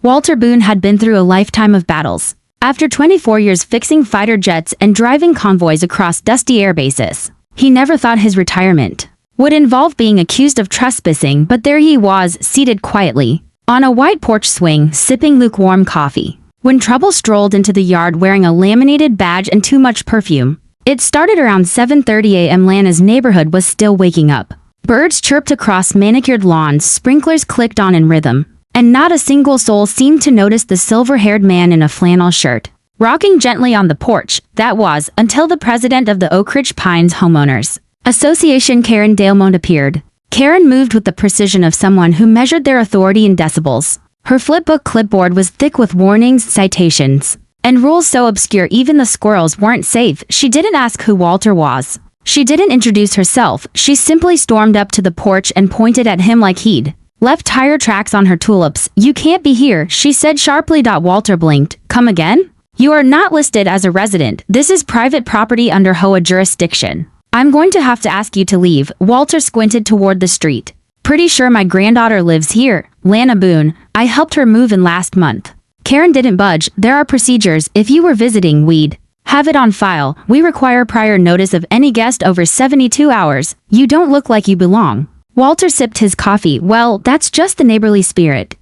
Walter Boone had been through a lifetime of battles. After 24 years fixing fighter jets and driving convoys across dusty air bases, he never thought his retirement would involve being accused of trespassing, but there he was, seated quietly on a white porch swing, sipping lukewarm coffee, when trouble strolled into the yard wearing a laminated badge and too much perfume. It started around 7:30 a.m. Lana's neighborhood was still waking up. Birds chirped across manicured lawns, sprinklers clicked on in rhythm, and not a single soul seemed to notice the silver-haired man in a flannel shirt, rocking gently on the porch. That was, until the president of the Oak Ridge Pines Homeowners Association, Karen Dalemont, appeared. Karen moved with the precision of someone who measured their authority in decibels. Her flipbook clipboard was thick with warnings, citations, and rules so obscure even the squirrels weren't safe. She didn't ask who Walter was. She didn't introduce herself. She simply stormed up to the porch and pointed at him like he'd left tire tracks on her tulips. "You can't be here," she said sharply. Walter blinked. "Come again? You are not listed as a resident. This is private property under HOA jurisdiction. I'm going to have to ask you to leave." Walter squinted toward the street. "Pretty sure my granddaughter lives here. Lana Boone. I helped her move in last month." Karen didn't budge. "There are procedures. If you were visiting, we'd have it on file. We require prior notice of any guest over 72 hours. You don't look like you belong." Walter sipped his coffee. "Well, that's just the neighborly spirit."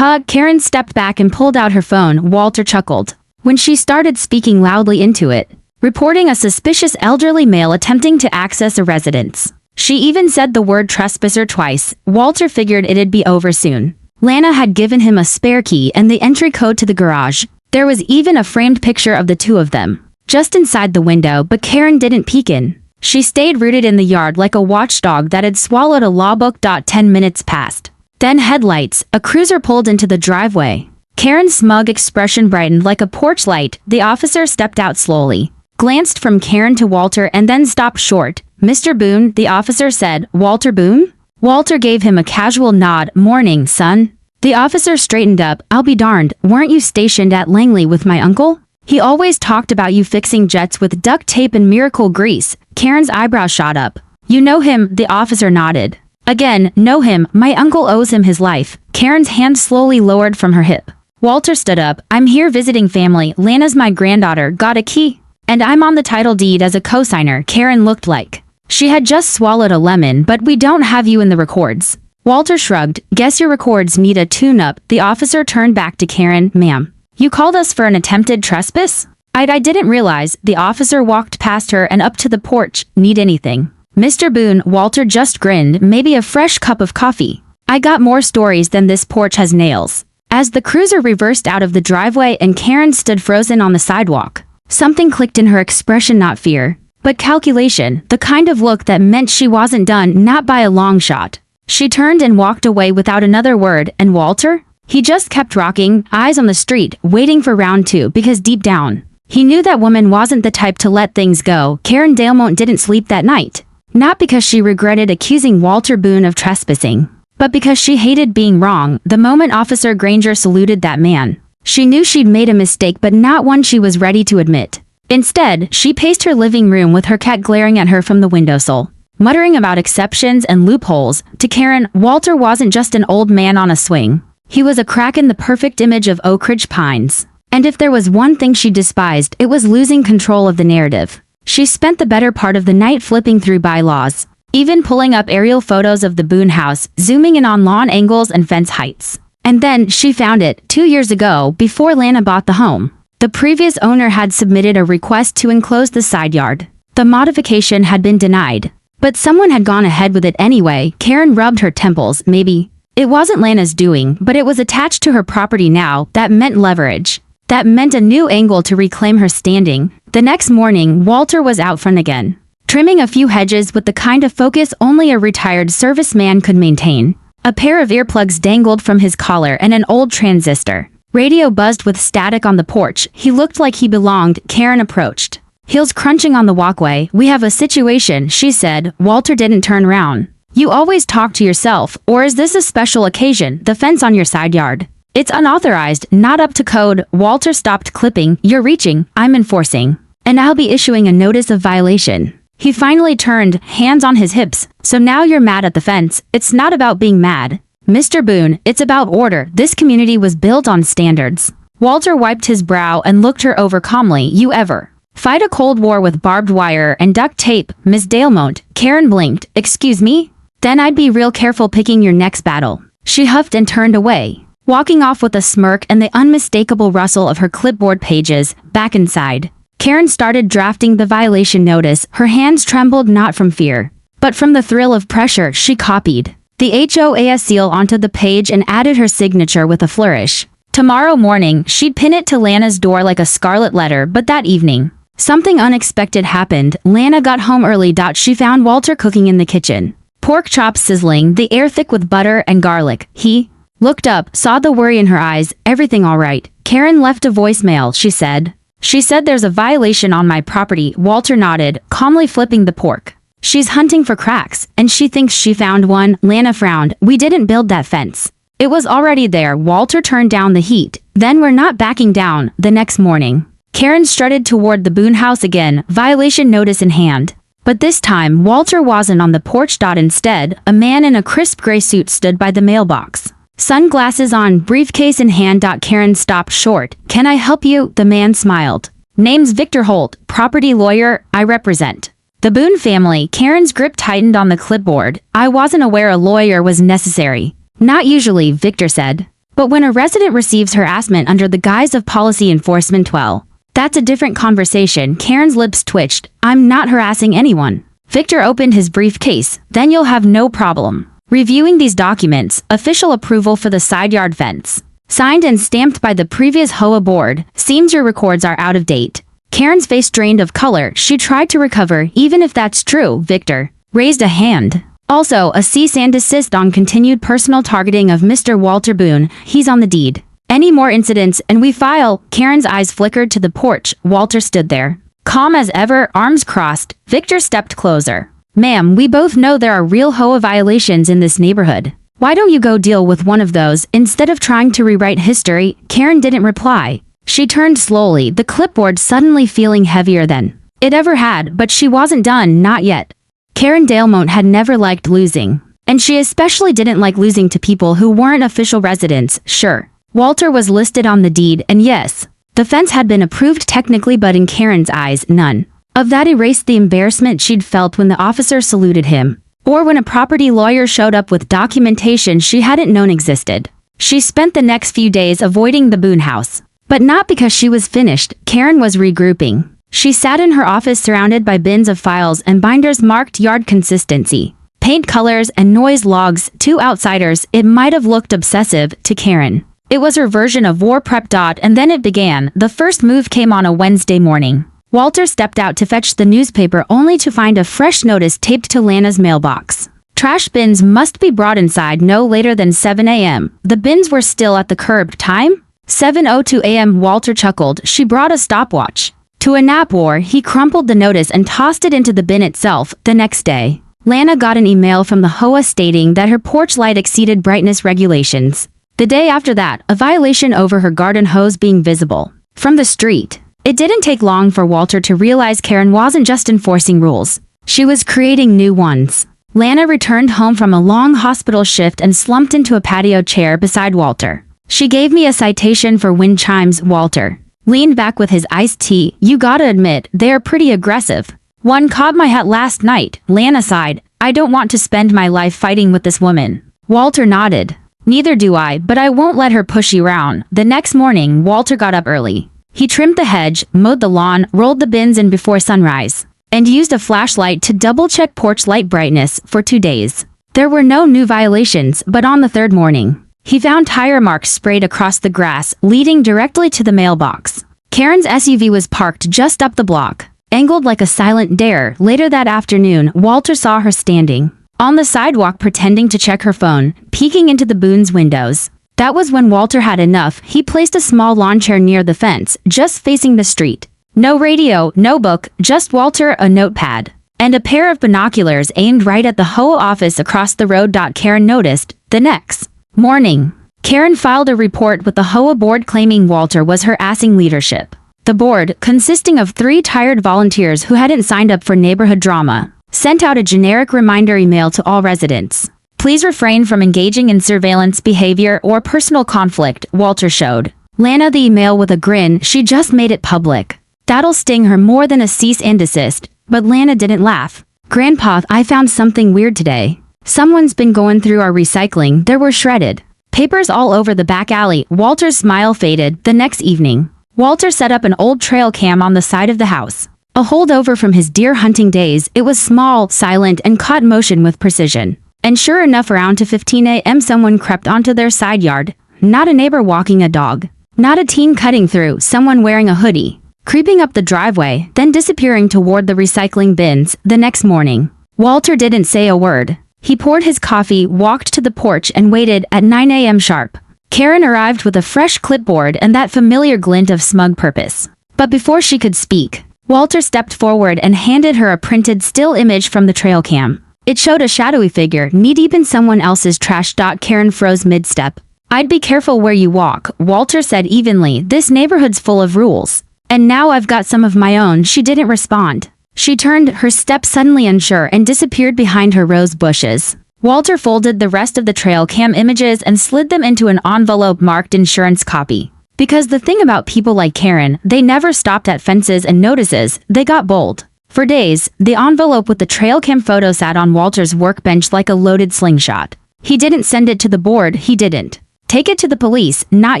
Karen stepped back and pulled out her phone. Walter chuckled when she started speaking loudly into it, reporting a suspicious elderly male attempting to access a residence. She even said the word trespasser twice. Walter figured it'd be over soon. Lana had given him a spare key and the entry code to the garage. There was even a framed picture of the two of them just inside the window, but Karen didn't peek in. She stayed rooted in the yard like a watchdog that had swallowed a law book. 10 minutes passed. Then headlights. A cruiser pulled into the driveway. Karen's smug expression brightened like a porch light. The officer stepped out slowly, glanced from Karen to Walter, and then stopped short. "Mr. Boone," the officer said. "Walter Boone?" Walter gave him a casual nod. "Morning, son." The officer straightened up. "I'll be darned. Weren't you stationed at Langley with my uncle? He always talked about you fixing jets with duct tape and miracle grease." Karen's eyebrow shot up. "You know him?" The officer nodded. "Again, know him. My uncle owes him his life." Karen's hand slowly lowered from her hip. Walter stood up. "I'm here visiting family. Lana's my granddaughter. Got a key? And I'm on the title deed as a cosigner." Karen looked like she had just swallowed a lemon. "But we don't have you in the records." Walter shrugged. "Guess your records need a tune-up." The officer turned back to Karen. "Ma'am, you called us for an attempted trespass?" I didn't realize." The officer walked past her and up to the porch. "Need anything, Mr. Boone?" Walter just grinned. "Maybe a fresh cup of coffee. I got more stories than this porch has nails." As the cruiser reversed out of the driveway and Karen stood frozen on the sidewalk, something clicked in her expression. Not fear, but calculation. The kind of look that meant she wasn't done, not by a long shot. She turned and walked away without another word. And Walter? He just kept rocking, eyes on the street, waiting for round two, because deep down, he knew that woman wasn't the type to let things go. Karen Dalemont didn't sleep that night. Not because she regretted accusing Walter Boone of trespassing, but because she hated being wrong. The moment Officer Granger saluted that man, she knew she'd made a mistake, but not one she was ready to admit. Instead, she paced her living room with her cat glaring at her from the windowsill, muttering about exceptions and loopholes. To Karen, Walter wasn't just an old man on a swing. He was a crack in the perfect image of Oak Ridge Pines. And if there was one thing she despised, it was losing control of the narrative. She spent the better part of the night flipping through bylaws, even pulling up aerial photos of the Boone house, zooming in on lawn angles and fence heights. And then she found it. 2 years ago, before Lana bought the home, the previous owner had submitted a request to enclose the side yard. The modification had been denied, but someone had gone ahead with it anyway. Karen rubbed her temples. Maybe it wasn't Lana's doing, but it was attached to her property now. That meant leverage. That meant a new angle to reclaim her standing. The next morning, Walter was out front again, trimming a few hedges with the kind of focus only a retired serviceman could maintain. A pair of earplugs dangled from his collar and an old transistor radio buzzed with static on the porch. He looked like he belonged. Karen approached, heels crunching on the walkway. "We have a situation," she said. Walter didn't turn around. "You always talk to yourself, or is this a special occasion?" "The fence on your side yard. It's unauthorized, not up to code." Walter stopped clipping. "You're reaching. I'm enforcing. And I'll be issuing a notice of violation." He finally turned, hands on his hips. "So now you're mad at the fence." "It's not about being mad. Mr. Boone, it's about order. This community was built on standards. Walter wiped his brow and looked her over calmly. You ever fight a cold war with barbed wire and duct tape, Miss Dalemont? Karen blinked. Excuse me? Then I'd be real careful picking your next battle. She huffed and turned away, walking off with a smirk and the unmistakable rustle of her clipboard pages. Back inside, Karen started drafting the violation notice. Her hands trembled not from fear, but from the thrill of pressure. She copied the HOA seal onto the page and added her signature with a flourish. Tomorrow morning, she'd pin it to Lana's door like a scarlet letter. But that evening, something unexpected happened. Lana got home early. She found Walter cooking in the kitchen. Pork chops sizzling, the air thick with butter and garlic. He looked up, saw the worry in her eyes. Everything all right? Karen left a voicemail, she said. She said there's a violation on my property. Walter nodded, calmly flipping the pork. She's hunting for cracks, and she thinks she found one. Lana frowned. We didn't build that fence. It was already there. Walter turned down the heat. Then we're not backing down. The next morning, Karen strutted toward the Boone house again, violation notice in hand. But this time, Walter wasn't on the porch. Instead, a man in a crisp gray suit stood by the mailbox, sunglasses on, briefcase in hand. Karen stopped short. Can I help you? The man smiled. Name's Victor Holt, property lawyer. I represent the Boone family. Karen's grip tightened on the clipboard. I wasn't aware a lawyer was necessary. Not usually, Victor said. But when a resident receives harassment under the guise of policy enforcement, well, that's a different conversation. Karen's lips twitched. I'm not harassing anyone. Victor opened his briefcase. Then you'll have no problem reviewing these documents. Official approval for the side yard fence. Signed and stamped by the previous HOA board. Seems your records are out of date. Karen's face drained of color. She tried to recover. Even if that's true, Victor raised a hand. Also, a cease and desist on continued personal targeting of Mr. Walter Boone. He's on the deed. Any more incidents and we file. Karen's eyes flickered to the porch. Walter stood there, calm as ever, arms crossed. Victor stepped closer. Ma'am, we both know there are real HOA violations in this neighborhood. Why don't you go deal with one of those instead of trying to rewrite history? Karen didn't reply. She turned slowly, the clipboard suddenly feeling heavier than it ever had. But she wasn't done, not yet. Karen Dalemont had never liked losing, and she especially didn't like losing to people who weren't official residents. Sure, Walter was listed on the deed, and yes, the fence had been approved technically, but in Karen's eyes, none of that erased the embarrassment she'd felt when the officer saluted him, or when a property lawyer showed up with documentation she hadn't known existed. She spent the next few days avoiding the Boone house, but not because she was finished. Karen was regrouping. She sat in her office surrounded by bins of files and binders marked yard consistency, paint colors, and noise logs. To outsiders, it might have looked obsessive. To Karen, it was her version of war prep. And then it began. The first move came on a Wednesday morning. Walter stepped out to fetch the newspaper only to find a fresh notice taped to Lana's mailbox. Trash bins must be brought inside no later than 7 a.m. The bins were still at the curb. Time? 7:02 a.m. Walter chuckled. She brought a stopwatch to a nap war. He crumpled the notice and tossed it into the bin itself. The next day, Lana got an email from the HOA stating that her porch light exceeded brightness regulations. The day after that, a violation over her garden hose being visible from the street. It didn't take long for Walter to realize Karen wasn't just enforcing rules. She was creating new ones. Lana returned home from a long hospital shift and slumped into a patio chair beside Walter. She gave me a citation for wind chimes. Walter leaned back with his iced tea. You gotta admit, they're pretty aggressive. One caught my hat last night. Lana sighed. I don't want to spend my life fighting with this woman. Walter nodded. Neither do I, but I won't let her push you around. The next morning, Walter got up early. He trimmed the hedge, mowed the lawn, rolled the bins in before sunrise, and used a flashlight to double-check porch light brightness. For 2 days, there were no new violations, but on the third morning, he found tire marks sprayed across the grass, leading directly to the mailbox. Karen's SUV was parked just up the block, angled like a silent dare. Later that afternoon, Walter saw her standing on the sidewalk pretending to check her phone, peeking into the Boone's windows. That was when Walter had enough. He placed a small lawn chair near the fence, just facing the street. No radio, no book, just Walter, a notepad, and a pair of binoculars aimed right at the HOA office across the road. Karen noticed. The next morning, Karen filed a report with the HOA board claiming Walter was harassing leadership. The board, consisting of 3 tired volunteers who hadn't signed up for neighborhood drama, sent out a generic reminder email to all residents. Please refrain from engaging in surveillance behavior or personal conflict, Walter showed Lana the email with a grin. She just made it public. That'll sting her more than a cease and desist, but Lana didn't laugh. Grandpa, I found something weird today. Someone's been going through our recycling. There were shredded papers all over the back alley. Walter's smile faded. The next evening, Walter set up an old trail cam on the side of the house. A holdover from his deer hunting days, it was small, silent, and caught motion with precision. And sure enough, around 2:15 a.m. someone crept onto their side yard. Not a neighbor walking a dog. Not a teen cutting through. Someone wearing a hoodie, creeping up the driveway, then disappearing toward the recycling bins. The next morning, Walter didn't say a word. He poured his coffee, walked to the porch, and waited. At 9 a.m. sharp, Karen arrived with a fresh clipboard and that familiar glint of smug purpose. But before she could speak, Walter stepped forward and handed her a printed still image from the trail cam. It showed a shadowy figure knee-deep in someone else's trash. Karen froze mid-step. I'd be careful where you walk, Walter said evenly. This neighborhood's full of rules. And now I've got some of my own. She didn't respond. She turned, her step suddenly unsure, and disappeared behind her rose bushes. Walter folded the rest of the trail cam images and slid them into an envelope marked insurance copy. Because the thing about people like Karen, they never stopped at fences and notices, they got bold. For days, the envelope with the trail cam photo sat on Walter's workbench like a loaded slingshot. He didn't send it to the board. He didn't take it to the police. Not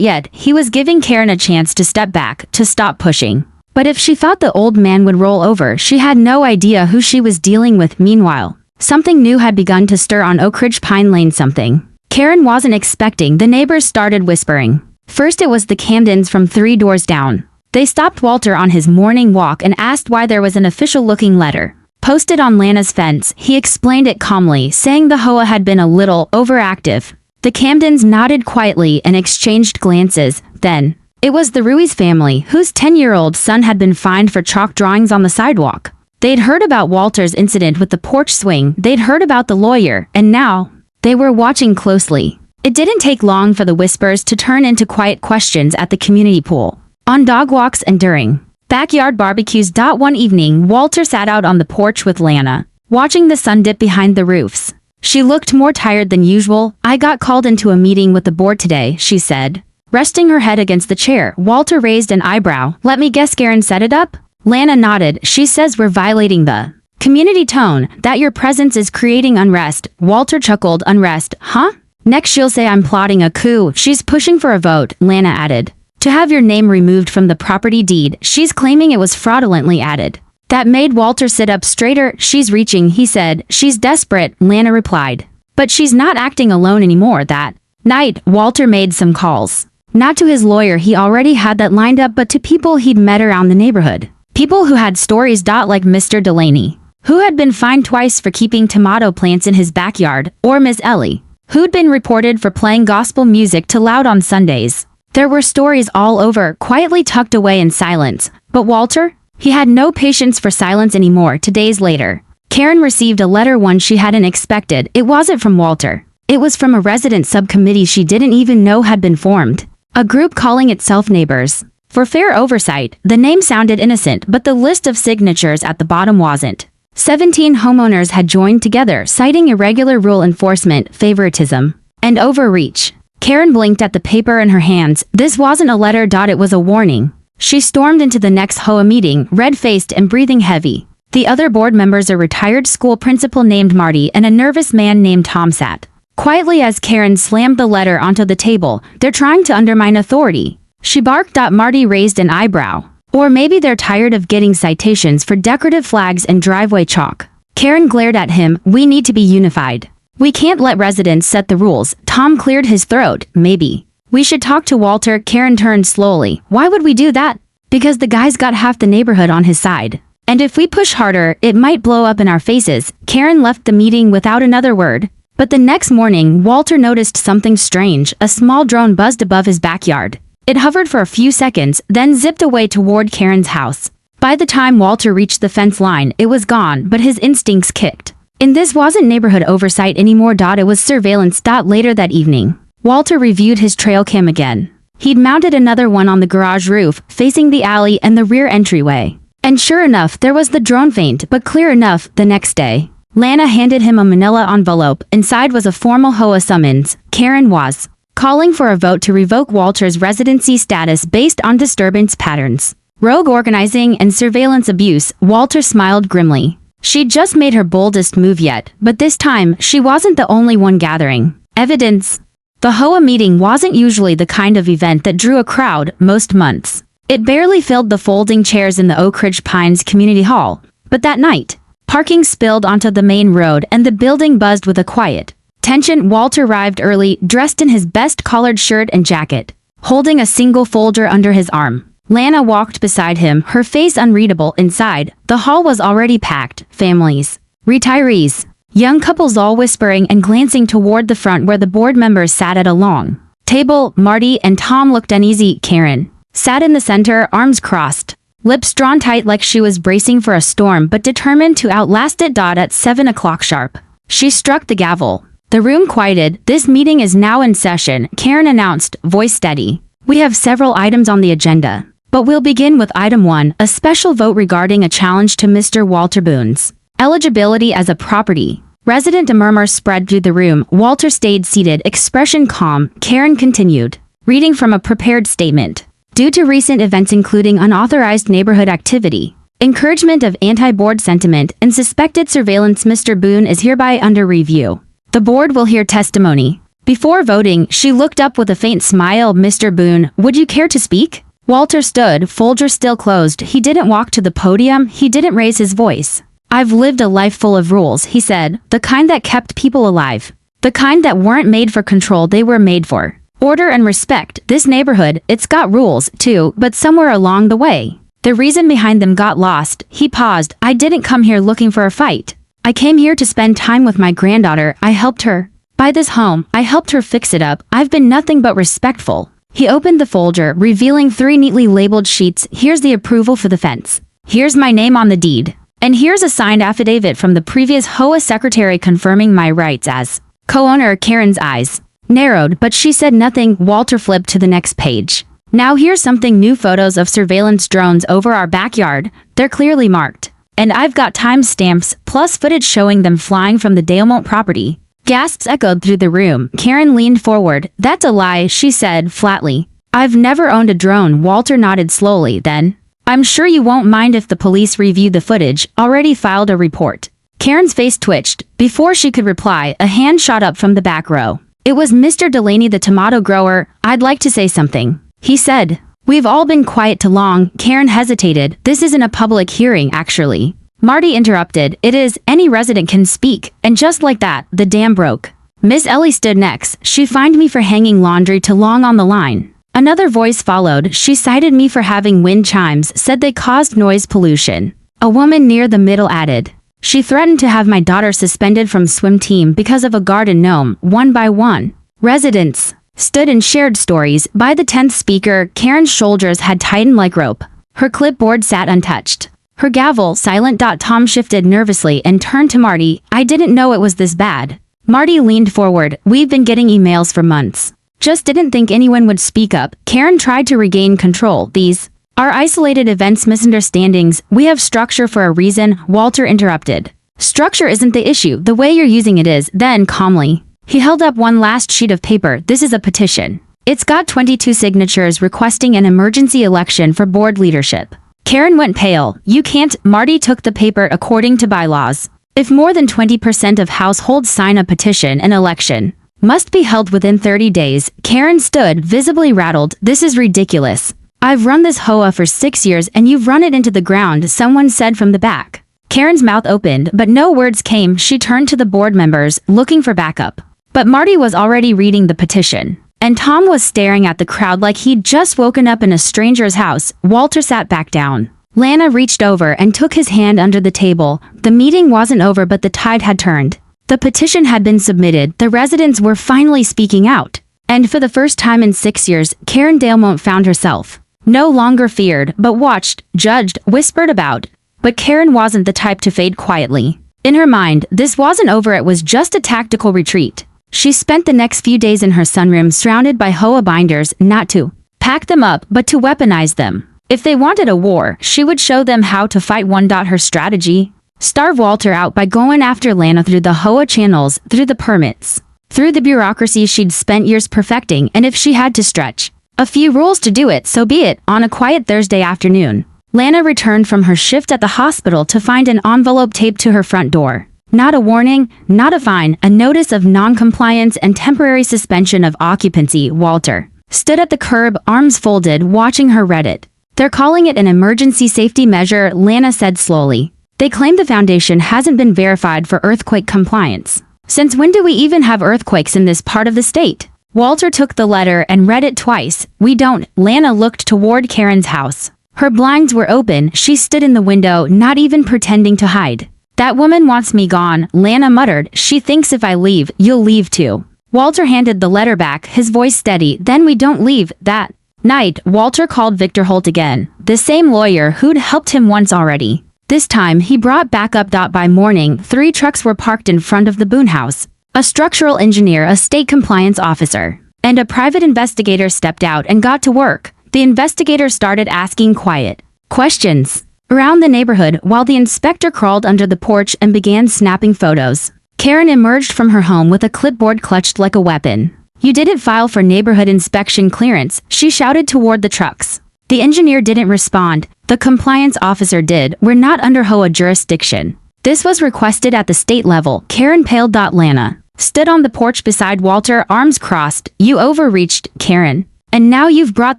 yet. He was giving Karen a chance to step back, to stop pushing. But if she thought the old man would roll over, she had no idea who she was dealing with. Meanwhile, something new had begun to stir on Oak Ridge Pine Lane. Something Karen wasn't expecting. The neighbors started whispering. First it was the Camdens from 3 doors down. They stopped Walter on his morning walk and asked why there was an official-looking letter posted on Lana's fence. He explained it calmly, saying the HOA had been a little overactive. The Camdens nodded quietly and exchanged glances. Then, it was the Ruiz family, whose 10-year-old son had been fined for chalk drawings on the sidewalk. They'd heard about Walter's incident with the porch swing, they'd heard about the lawyer, and now, they were watching closely. It didn't take long for the whispers to turn into quiet questions at the community pool, on dog walks, and during backyard barbecues. One evening, Walter sat out on the porch with Lana, watching the sun dip behind the roofs. She looked more tired than usual. I got called into a meeting with the board today, she said, resting her head against the chair. Walter raised an eyebrow. Let me guess, Karen set it up? Lana nodded. She says we're violating the community tone, that your presence is creating unrest. Walter chuckled. Unrest, huh? Next she'll say I'm plotting a coup. She's pushing for a vote, Lana added. To have your name removed from the property deed. She's claiming it was fraudulently added. That made Walter sit up straighter. She's reaching, he said. She's desperate, Lana replied. But she's not acting alone anymore. That night, Walter made some calls. Not to his lawyer, he already had that lined up, but to people he'd met around the neighborhood. People who had stories. Like Mr. Delaney, who had been fined twice for keeping tomato plants in his backyard, or Ms. Ellie, who'd been reported for playing gospel music too loud on Sundays. There were stories all over, quietly tucked away in silence. But Walter? He had no patience for silence anymore. 2 days later, Karen received a letter, one she hadn't expected. It wasn't from Walter. It was from a resident subcommittee she didn't even know had been formed. A group calling itself Neighbors for Fair Oversight. The name sounded innocent, but the list of signatures at the bottom wasn't. 17 homeowners had joined together, citing irregular rule enforcement, favoritism, and overreach. Karen blinked at the paper in her hands. This wasn't a letter. It was a warning. She stormed into the next HOA meeting, red-faced and breathing heavy. The other board members, a retired school principal named Marty and a nervous man named Tom, sat quietly as Karen slammed the letter onto the table. They're trying to undermine authority, she barked. Marty raised an eyebrow. Or maybe they're tired of getting citations for decorative flags and driveway chalk. Karen glared at him. We need to be unified. We can't let residents set the rules. Tom cleared his throat. Maybe we should talk to Walter. Karen turned slowly. Why would we do that? Because the guy's got half the neighborhood on his side. And if we push harder, it might blow up in our faces. Karen left the meeting without another word. But the next morning, Walter noticed something strange. A small drone buzzed above his backyard. It hovered for a few seconds, then zipped away toward Karen's house. By the time Walter reached the fence line, it was gone, but his instincts kicked. And this wasn't neighborhood oversight anymore. It was surveillance. Later that evening, Walter reviewed his trail cam again. He'd mounted another one on the garage roof, facing the alley and the rear entryway. And sure enough, there was the drone, faint but clear enough. The next day, Lana handed him a manila envelope. Inside was a formal HOA summons. Karen was calling for a vote to revoke Walter's residency status based on disturbance patterns, rogue organizing, and surveillance abuse. Walter smiled grimly. She'd just made her boldest move yet, but this time, she wasn't the only one gathering evidence. The HOA meeting wasn't usually the kind of event that drew a crowd most months. It barely filled the folding chairs in the Oak Ridge Pines Community Hall. But that night, parking spilled onto the main road and the building buzzed with a quiet tension. Walter arrived early, dressed in his best collared shirt and jacket, holding a single folder under his arm. Lana walked beside him, her face unreadable. Inside, the hall was already packed. Families, retirees, young couples all whispering and glancing toward the front where the board members sat at a long table. Marty and Tom looked uneasy. Karen sat in the center, arms crossed, lips drawn tight like she was bracing for a storm but determined to outlast it. At 7 o'clock sharp, she struck the gavel. The room quieted. "This meeting is now in session," Karen announced, voice steady. "We have several items on the agenda, but we'll begin with item 1, a special vote regarding a challenge to Mr. Walter Boone's eligibility as a property resident." A murmur spread through the room. Walter stayed seated, expression calm. Karen continued, reading from a prepared statement. "Due to recent events including unauthorized neighborhood activity, encouragement of anti-board sentiment, and suspected surveillance, Mr. Boone is hereby under review. The board will hear testimony." Before voting, she looked up with a faint smile. "Mr. Boone, would you care to speak?" Walter stood, folder still closed. He didn't walk to the podium, he didn't raise his voice. "I've lived a life full of rules," he said, "the kind that kept people alive. The kind that weren't made for control, they were made for order and respect. This neighborhood, it's got rules, too, but somewhere along the way, the reason behind them got lost." He paused. "I didn't come here looking for a fight. I came here to spend time with my granddaughter. I helped her buy this home. I helped her fix it up. I've been nothing but respectful." He opened the folder, revealing 3 neatly labeled sheets. "Here's the approval for the fence. Here's my name on the deed. And here's a signed affidavit from the previous HOA secretary confirming my rights as co-owner." Karen's eyes narrowed, but she said nothing. Walter flipped to the next page. "Now here's something new. Photos of surveillance drones over our backyard. They're clearly marked. And I've got time stamps, plus footage showing them flying from the Dalemont property." Gasps echoed through the room. Karen leaned forward. "That's a lie," she said flatly. "I've never owned a drone." Walter nodded slowly. "Then I'm sure you won't mind if the police review the footage. Already filed a report." Karen's face twitched. Before she could reply, a hand shot up from the back row. It was Mr. Delaney, the tomato grower. "I'd like to say something," he said. "We've all been quiet too long." Karen hesitated. "This isn't a public hearing, actually." Marty interrupted. "It is. Any resident can speak." And just like that, the dam broke. Miss Ellie stood next. "She fined me for hanging laundry too long on the line." Another voice followed. "She cited me for having wind chimes, said they caused noise pollution." A woman near the middle added, "She threatened to have my daughter suspended from swim team because of a garden gnome." One by one, residents stood and shared stories. By the 10th speaker, Karen's shoulders had tightened like rope. Her clipboard sat untouched, her gavel silent. Tom shifted nervously and turned to Marty. "I didn't know it was this bad." Marty leaned forward. "We've been getting emails for months. Just didn't think anyone would speak up." Karen tried to regain control. "These are isolated events, misunderstandings. We have structure for a reason." Walter interrupted. "Structure isn't the issue. The way you're using it is." Then, calmly, he held up one last sheet of paper. "This is a petition. It's got 22 signatures requesting an emergency election for board leadership." Karen went pale. "You can't." Marty took the paper. "According to bylaws, if more than 20% of households sign a petition, an election must be held within 30 days. Karen stood, visibly rattled. "This is ridiculous. I've run this HOA for 6 years and you've run it into the ground," someone said from the back. Karen's mouth opened, but no words came. She turned to the board members, looking for backup. But Marty was already reading the petition, and Tom was staring at the crowd like he'd just woken up in a stranger's house. Walter sat back down. Lana reached over and took his hand under the table. The meeting wasn't over, but the tide had turned. The petition had been submitted. The residents were finally speaking out. And for the first time in 6 years, Karen Dalemont found herself no longer feared, but watched, judged, whispered about. But Karen wasn't the type to fade quietly. In her mind, this wasn't over. It was just a tactical retreat. She spent the next few days in her sunroom surrounded by HOA binders, not to pack them up, but to weaponize them. If they wanted a war, she would show them how to fight one. Her strategy Starve Walter out by going after Lana through the HOA channels, through the permits, through the bureaucracy she'd spent years perfecting, and if she had to stretch a few rules to do it, so be it. On a quiet Thursday afternoon, Lana returned from her shift at the hospital to find an envelope taped to her front door. Not a warning, not a fine, a notice of non-compliance and temporary suspension of occupancy. Walter stood at the curb, arms folded, watching her read it. They're calling it an emergency safety measure, Lana said slowly. They claim the foundation hasn't been verified for earthquake compliance. Since when do we even have earthquakes in this part of the state? Walter took the letter and read it twice. We don't. Lana looked toward Karen's house. Her blinds were open. She stood in the window, not even pretending to hide. That woman wants me gone, Lana muttered. She thinks if I leave, you'll leave too. Walter handed the letter back, his voice steady. Then we don't leave. That night, Walter called Victor Holt again, the same lawyer who'd helped him once already. This time, he brought backup. By morning, 3 trucks were parked in front of the Boone house. A structural engineer, a state compliance officer, and a private investigator stepped out and got to work. The investigator started asking quiet questions around the neighborhood while the inspector crawled under the porch and began snapping photos. Karen emerged from her home with a clipboard clutched like a weapon. You didn't file for neighborhood inspection clearance, she shouted toward the trucks. The engineer didn't respond. The compliance officer did. We're not under HOA jurisdiction. This was requested at the state level. Karen paled. Lana stood on the porch beside Walter, arms crossed. You overreached, Karen. And now you've brought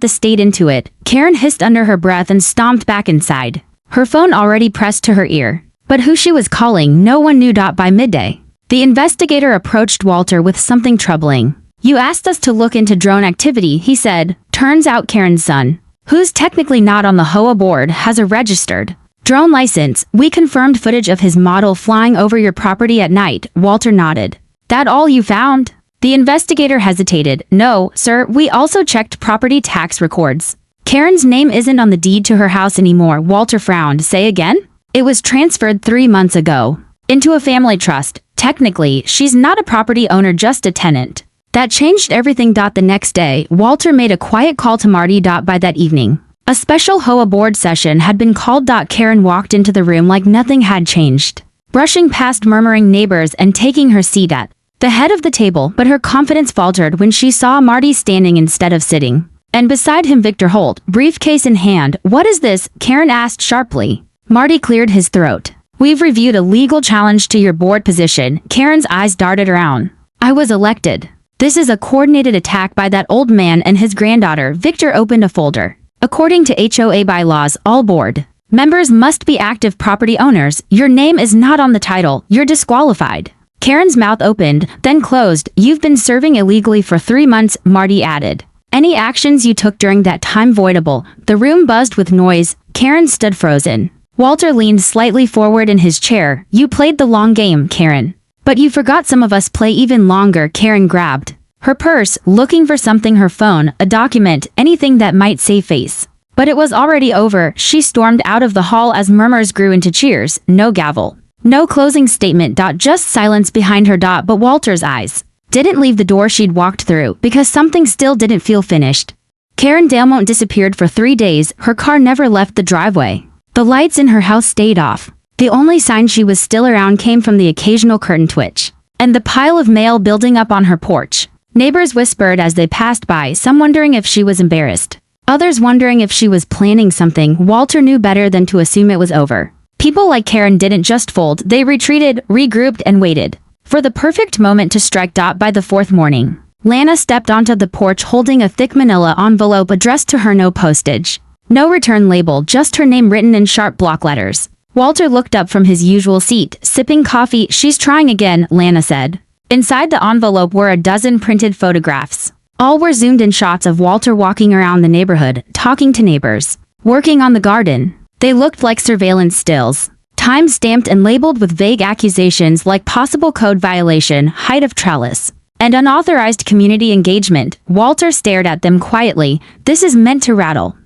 the state into it. Karen hissed under her breath and stomped back inside. Her phone already pressed to her ear. But who she was calling, no one knew. By midday, the investigator approached Walter with something troubling. You asked us to look into drone activity, he said. Turns out Karen's son, who's technically not on the HOA board, has a registered drone license. We confirmed footage of his model flying over your property at night. Walter nodded. That all you found? The investigator hesitated. No, sir, we also checked property tax records. Karen's name isn't on the deed to her house anymore. Walter frowned. Say again? It was transferred 3 months ago into a family trust. Technically, she's not a property owner, just a tenant. That changed everything. The next day, Walter made a quiet call to Marty. By that evening, a special HOA board session had been called. Karen walked into the room like nothing had changed, brushing past murmuring neighbors and taking her seat at the head of the table, but her confidence faltered when she saw Marty standing instead of sitting, and beside him Victor Holt, briefcase in hand. What is this? Karen asked sharply. Marty cleared his throat. We've reviewed a legal challenge to your board position. Karen's eyes darted around. I was elected. This is a coordinated attack by that old man and his granddaughter. Victor opened a folder. According to HOA bylaws, all board members must be active property owners. Your name is not on the title. You're disqualified. Karen's mouth opened, then closed. You've been serving illegally for 3 months, Marty added. Any actions you took during that time voidable. The room buzzed with noise. Karen stood frozen. Walter leaned slightly forward in his chair. You played the long game, Karen. But you forgot some of us play even longer. Karen grabbed her purse, looking for something, her phone, a document, anything that might save face. But it was already over. She stormed out of the hall as murmurs grew into cheers. No gavel. No closing statement. Just silence behind her. But Walter's eyes didn't leave the door she'd walked through because something still didn't feel finished. Karen Dalmont disappeared for 3 days. Her car never left the driveway. The lights in her house stayed off. The only sign she was still around came from the occasional curtain twitch and the pile of mail building up on her porch. Neighbors whispered as they passed by, some wondering if she was embarrassed, others wondering if she was planning something. Walter knew better than to assume it was over. People like Karen didn't just fold, they retreated, regrouped, and waited for the perfect moment to strike. By the 4th morning, Lana stepped onto the porch holding a thick manila envelope addressed to her. No postage, no return label, just her name written in sharp block letters. Walter looked up from his usual seat, sipping coffee. She's trying again, Lana said. Inside the envelope were a dozen printed photographs. All were zoomed-in shots of Walter walking around the neighborhood, talking to neighbors, working on the garden. They looked like surveillance stills, time-stamped and labeled with vague accusations like possible code violation, height of trellis, and unauthorized community engagement. Walter stared at them quietly. This is meant to rattle.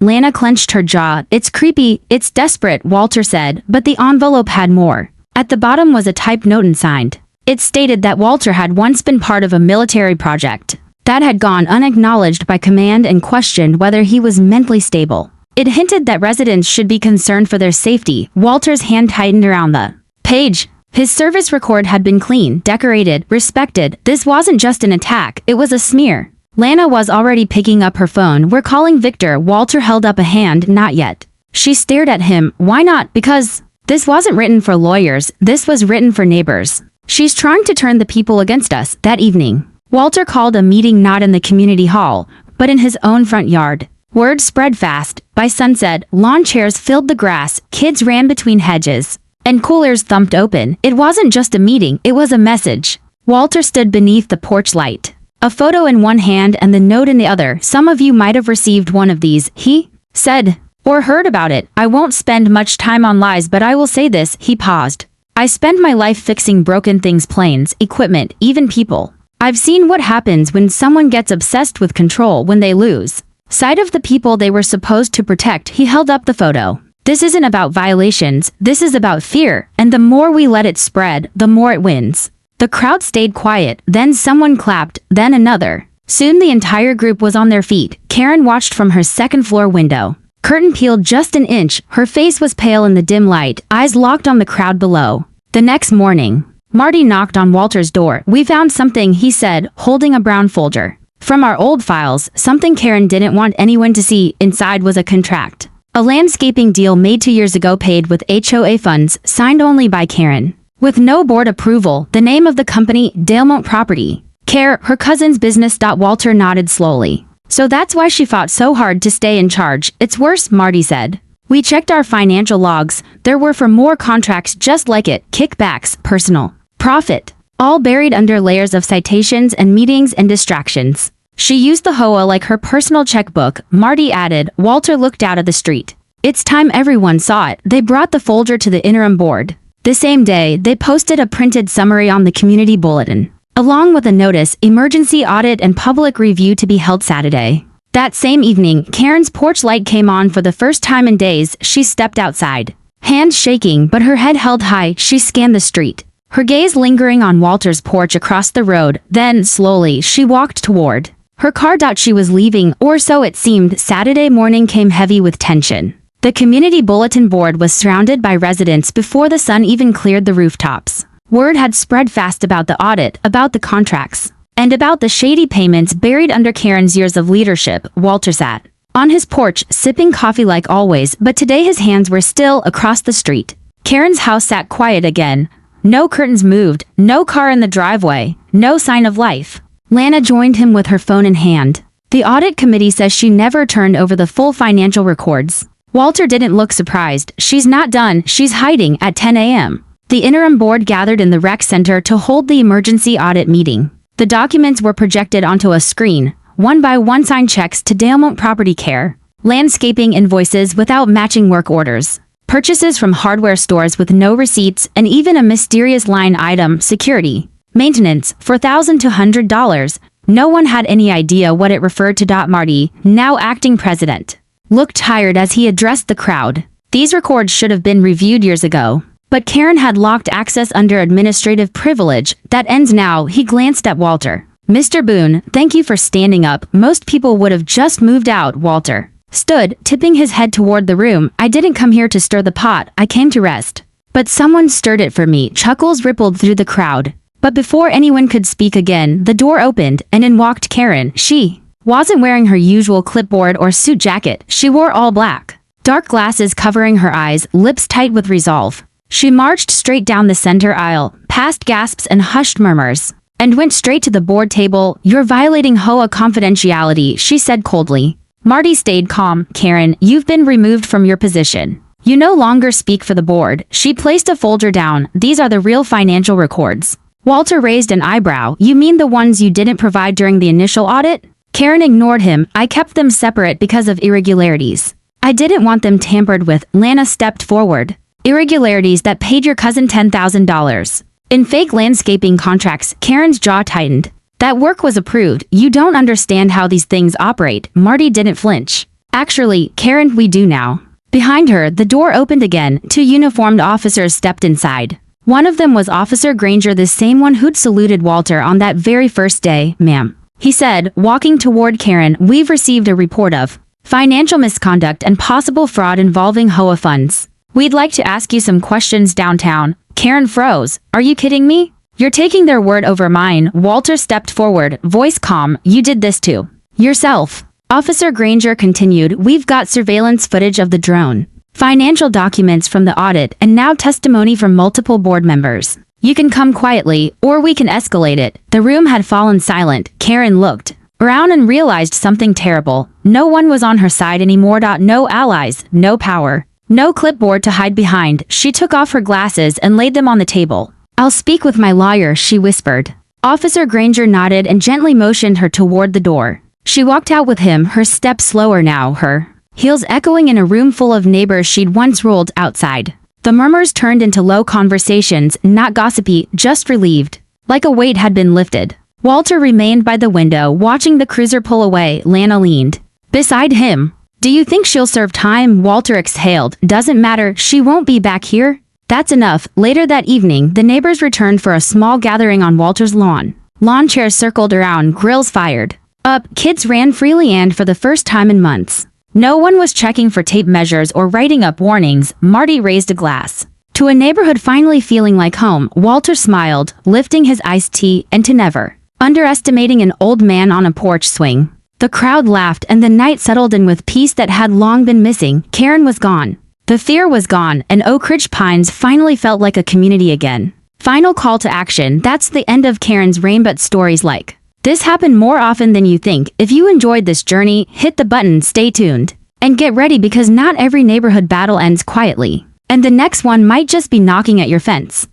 Lana clenched her jaw. It's creepy, it's desperate, Walter said, but the envelope had more. At the bottom was a typed note and signed. It stated that Walter had once been part of a military project that had gone unacknowledged by command and questioned whether he was mentally stable. It hinted that residents should be concerned for their safety. Walter's hand tightened around the page. His service record had been clean, decorated, respected. This wasn't just an attack, it was a smear. Lana was already picking up her phone. We're calling Victor. Walter held up a hand. Not yet. She stared at him. Why not? Because this wasn't written for lawyers. This was written for neighbors. She's trying to turn the people against us. That evening, Walter called a meeting not in the community hall, but in his own front yard. Word spread fast. By sunset, lawn chairs filled the grass, kids ran between hedges, and coolers thumped open. It wasn't just a meeting, it was a message. Walter stood beneath the porch light, a photo in one hand and the note in the other. Some of you might have received one of these, he said, or heard about it. I won't spend much time on lies, but I will say this. He paused. I spend my life fixing broken things, planes, equipment, even people. I've seen what happens when someone gets obsessed with control, when they lose sight of the people they were supposed to protect. He held up the photo. This isn't about violations, this is about fear, and the more we let it spread, the more it wins. The crowd stayed quiet, then someone clapped, then another. Soon the entire group was on their feet. Karen watched from her second-floor window. Curtain peeled just an inch, her face was pale in the dim light, eyes locked on the crowd below. The next morning, Marty knocked on Walter's door. We found something, he said, holding a brown folder. From our old files, something Karen didn't want anyone to see. Inside was a contract. A landscaping deal made 2 years ago, paid with HOA funds, signed only by Karen. With no board approval, the name of the company, Dalemont Property Care, her cousin's business. Walter nodded slowly. So that's why she fought so hard to stay in charge. It's worse, Marty said. We checked our financial logs. There were for more contracts just like it, kickbacks, personal profit, all buried under layers of citations and meetings and distractions. She used the HOA like her personal checkbook, Marty added. Walter looked out at the street. It's time everyone saw it. They brought the folder to the interim board. The same day, they posted a printed summary on the community bulletin, along with a notice, emergency audit and public review to be held Saturday. That same evening, Karen's porch light came on for the first time in days. She stepped outside, hands shaking but her head held high. She scanned the street, her gaze lingering on Walter's porch across the road. Then, slowly, she walked toward her car. She was leaving, or so it seemed. Saturday morning came heavy with tension. The community bulletin board was surrounded by residents before the sun even cleared the rooftops. Word had spread fast about the audit, about the contracts, and about the shady payments buried under Karen's years of leadership. Walter sat on his porch, sipping coffee like always, but today his hands were still. Across the street, Karen's house sat quiet again. No curtains moved, no car in the driveway, no sign of life. Lana joined him with her phone in hand. The audit committee says she never turned over the full financial records. Walter didn't look surprised. She's not done, she's hiding. At 10 a.m., the interim board gathered in the rec center to hold the emergency audit meeting. The documents were projected onto a screen. One by one, signed checks to Dalemont Property Care, landscaping invoices without matching work orders, purchases from hardware stores with no receipts, and even a mysterious line item, security, maintenance, $4,000 to $100. No one had any idea what it referred to. Marty, now acting president, looked tired as he addressed the crowd. These records should have been reviewed years ago, but Karen had locked access under administrative privilege. That ends now. He glanced at Walter. Mr. Boone, thank you for standing up. Most people would have just moved out. Walter stood, tipping his head toward the room. I didn't come here to stir the pot, I came to rest. But someone stirred it for me. Chuckles rippled through the crowd. But before anyone could speak again, the door opened, and in walked Karen. She wasn't wearing her usual clipboard or suit jacket. She wore all black, dark glasses covering her eyes, lips tight with resolve. She marched straight down the center aisle, past gasps and hushed murmurs, and went straight to the board table. You're violating HOA confidentiality, she said coldly. Marty stayed calm. Karen, you've been removed from your position. You no longer speak for the board. She placed a folder down. These are the real financial records. Walter raised an eyebrow. You mean the ones you didn't provide during the initial audit? Karen ignored him. I kept them separate because of irregularities. I didn't want them tampered with. Lana stepped forward. Irregularities that paid your cousin $10,000 in fake landscaping contracts. Karen's jaw tightened. That work was approved. You don't understand how these things operate. Marty didn't flinch. Actually, Karen, we do now. Behind her, the door opened again. 2 uniformed officers stepped inside. One of them was Officer Granger, the same one who'd saluted Walter on that very first day. Ma'am, he said, walking toward Karen, we've received a report of financial misconduct and possible fraud involving HOA funds. We'd like to ask you some questions downtown. Karen froze. Are you kidding me? You're taking their word over mine. Walter stepped forward, voice calm. You did this to yourself. Officer Granger continued, we've got surveillance footage of the drone, financial documents from the audit, and now testimony from multiple board members. You can come quietly, or we can escalate it. The room had fallen silent. Karen looked around and realized something terrible. No one was on her side anymore. No allies, no power, no clipboard to hide behind. She took off her glasses and laid them on the table. I'll speak with my lawyer, she whispered. Officer Granger nodded and gently motioned her toward the door. She walked out with him, her step slower now, her heels echoing in a room full of neighbors she'd once ruled outside. The murmurs turned into low conversations, not gossipy, just relieved. Like a weight had been lifted. Walter remained by the window, watching the cruiser pull away. Lana leaned beside him. Do you think she'll serve time? Walter exhaled. Doesn't matter, she won't be back here. That's enough. Later that evening, the neighbors returned for a small gathering on Walter's lawn. Lawn chairs circled around, grills fired up, kids ran freely, and for the first time in months, no one was checking for tape measures or writing up warnings. Marty raised a glass to a neighborhood finally feeling like home. Walter smiled, lifting his iced tea, and to never underestimating an old man on a porch swing. The crowd laughed and the night settled in with peace that had long been missing. Karen was gone. The fear was gone, and Oak Ridge Pines finally felt like a community again. Final call to action. That's the end of Karen's reign, but stories like this happen more often than you think. If you enjoyed this journey, hit the button, stay tuned, and get ready because not every neighborhood battle ends quietly. And the next one might just be knocking at your fence.